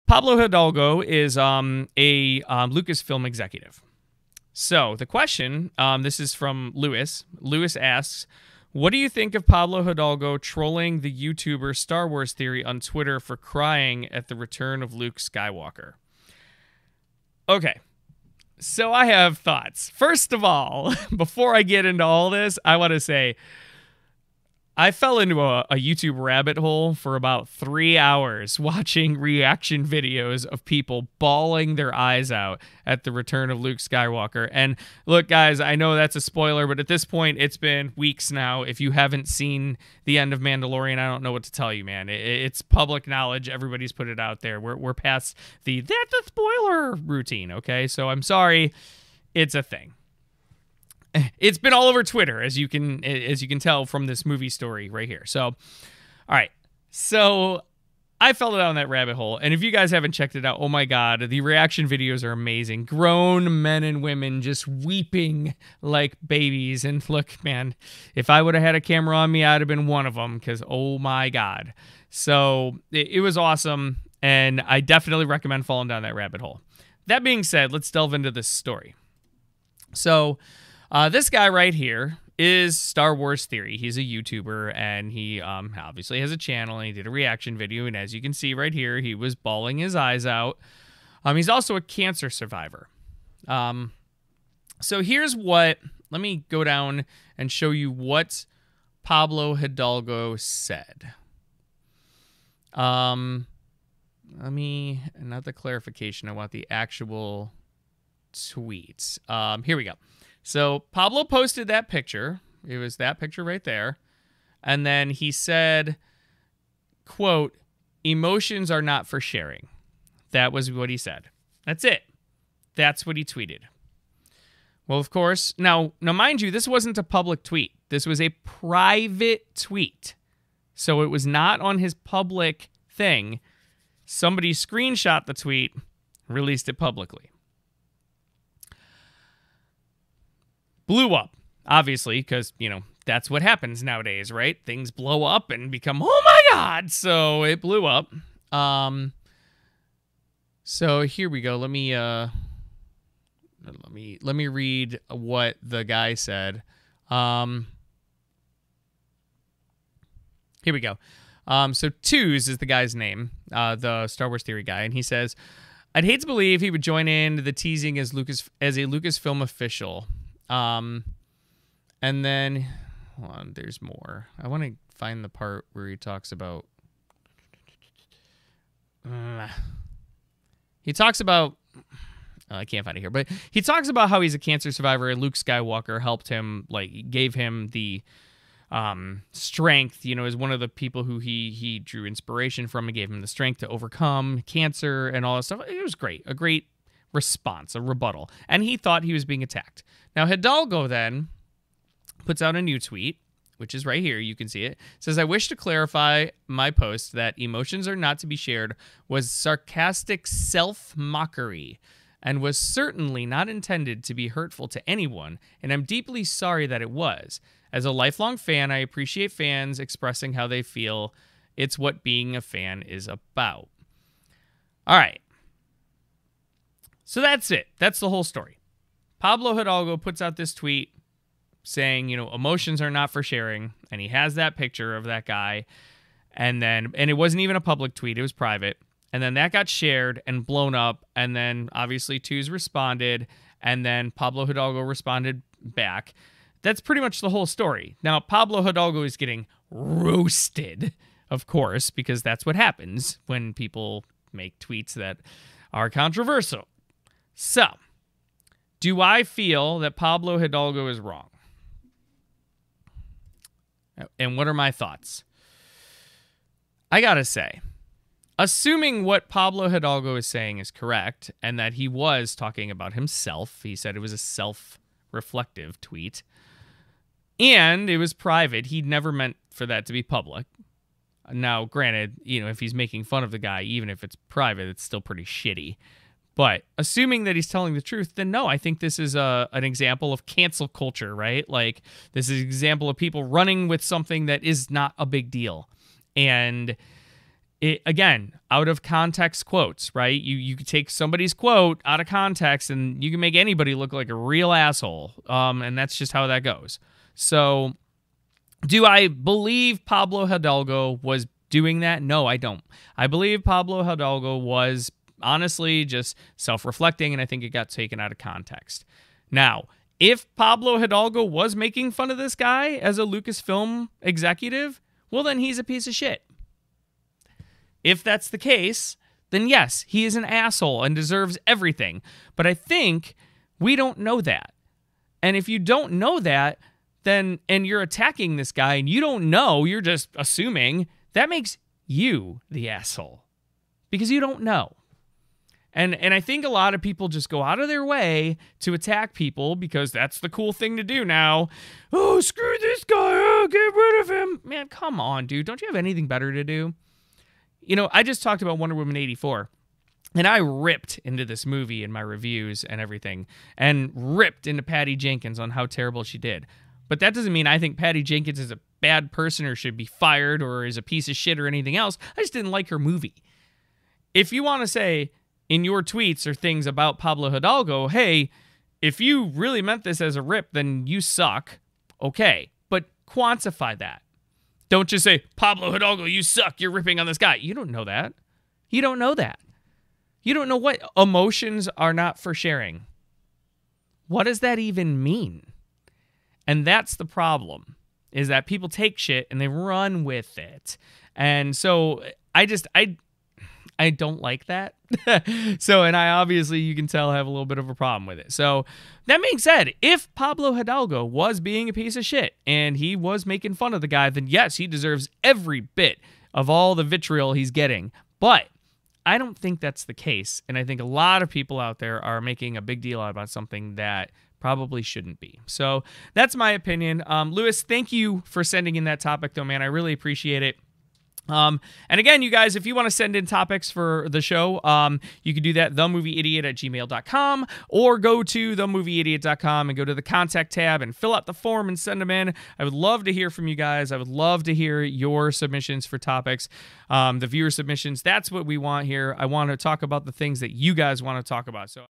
Pablo Hidalgo is a Lucasfilm executive. So the question, this is from Lewis. Lewis asks, what do you think of Pablo Hidalgo trolling the YouTuber Star Wars Theory on Twitter for crying at the return of Luke Skywalker? Okay, so I have thoughts. First of all, before I get into all this, I want to say I fell into a YouTube rabbit hole for about 3 hours watching reaction videos of people bawling their eyes out at the return of Luke Skywalker. And look, guys, I know that's a spoiler, but at this point, it's been weeks now. If you haven't seen the end of Mandalorian, I don't know what to tell you, man. It's public knowledge. Everybody's put it out there. We're past the that's a spoiler routine, okay? So I'm sorry. It's a thing. It's been all over Twitter, as you can tell from this movie story right here. So, all right. So I fell down that rabbit hole. And if you guys haven't checked it out, oh my God, the reaction videos are amazing. Grown men and women just weeping like babies. And look, man, if I would have had a camera on me, I'd have been one of them because, oh my God. So it was awesome. And I definitely recommend falling down that rabbit hole. That being said, let's delve into this story. So this guy right here is Star Wars Theory. He's a YouTuber, and he obviously has a channel, and he did a reaction video, and as you can see right here, he was bawling his eyes out. He's also a cancer survivor. So here's what, let me go down and show you what Pablo Hidalgo said. Let me, not the clarification, I want the actual tweet. Here we go. So Pablo posted that picture. It was that picture right there. And then he said, quote, emotions are not for sharing. That was what he said. That's it. That's what he tweeted. Well, of course, now mind you, this wasn't a public tweet. This was a private tweet. So it was not on his public thing. Somebody screenshot the tweet, released it publicly. Blew up, obviously, because, you know, that's what happens nowadays, right? Things blow up and become, oh my God! So it blew up. So here we go. Let me read what the guy said. Here we go. So Twos is the guy's name, the Star Wars Theory guy, and he says, I'd hate to believe he would join in the teasing as a Lucasfilm official. And then, hold on, there's more. I want to find the part where he talks about, he talks about, I can't find it here, but he talks about how he's a cancer survivor and Luke Skywalker helped him, like, gave him the strength, you know, as one of the people who he drew inspiration from and gave him the strength to overcome cancer and all that stuff. It was great. A great response, a rebuttal. And he thought he was being attacked. Now, Hidalgo then puts out a new tweet, which is right here. You can see it. It says, I wish to clarify my post that emotions are not to be shared was sarcastic self-mockery and was certainly not intended to be hurtful to anyone, and I'm deeply sorry that it was. As a lifelong fan, I appreciate fans expressing how they feel. It's what being a fan is about. All right. So that's it. That's the whole story. Pablo Hidalgo puts out this tweet saying, you know, emotions are not for sharing, and he has that picture of that guy, and it wasn't even a public tweet, it was private, and then that got shared and blown up, and then obviously Twos responded, and then Pablo Hidalgo responded back. That's pretty much the whole story. Now, Pablo Hidalgo is getting roasted, of course, because that's what happens when people make tweets that are controversial. So, do I feel that Pablo Hidalgo is wrong? And what are my thoughts? I gotta say, assuming what Pablo Hidalgo is saying is correct, and that he was talking about himself, he said it was a self-reflective tweet, and it was private, he'd never meant for that to be public. Now, granted, you know, if he's making fun of the guy, even if it's private, it's still pretty shitty. But assuming that he's telling the truth, then no, I think this is an example of cancel culture, right? Like, this is an example of people running with something that is not a big deal. And again, out of context quotes, right? You could take somebody's quote out of context and you can make anybody look like a real asshole. And that's just how that goes. So do I believe Pablo Hidalgo was doing that? No, I don't. I believe Pablo Hidalgo was honestly just self-reflecting, and I think it got taken out of context. Now, if Pablo Hidalgo was making fun of this guy as a Lucasfilm executive, well, then he's a piece of shit. If that's the case, then yes, he is an asshole and deserves everything. But I think we don't know that. And if you don't know that, then, and you're attacking this guy and you don't know, you're just assuming, that makes you the asshole. Because you don't know. And I think a lot of people just go out of their way to attack people because that's the cool thing to do now. Oh, screw this guy. Oh, get rid of him. Man, come on, dude. Don't you have anything better to do? You know, I just talked about Wonder Woman 84. And I ripped into this movie in my reviews and everything. And ripped into Patty Jenkins on how terrible she did. But that doesn't mean I think Patty Jenkins is a bad person or should be fired or is a piece of shit or anything else. I just didn't like her movie. If you want to say in your tweets or things about Pablo Hidalgo, hey, if you really meant this as a rip, then you suck. Okay, but quantify that. Don't just say, Pablo Hidalgo, you suck. You're ripping on this guy. You don't know that. You don't know that. You don't know what emotions are not for sharing. What does that even mean? And that's the problem, is that people take shit and they run with it. And so I don't like that. So, and I obviously, you can tell, have a little bit of a problem with it. So, that being said, if Pablo Hidalgo was being a piece of shit and he was making fun of the guy, then yes, he deserves every bit of all the vitriol he's getting. But I don't think that's the case. And I think a lot of people out there are making a big deal about something that probably shouldn't be. So, that's my opinion. Lewis, thank you for sending in that topic, though, man. I really appreciate it. And again, you guys, if you want to send in topics for the show, you can do that, themovieidiot@gmail.com, or go to themovieidiot.com and go to the contact tab and fill out the form and send them in. I would love to hear from you guys. I would love to hear your submissions for topics, the viewer submissions. That's what we want here. I want to talk about the things that you guys want to talk about. So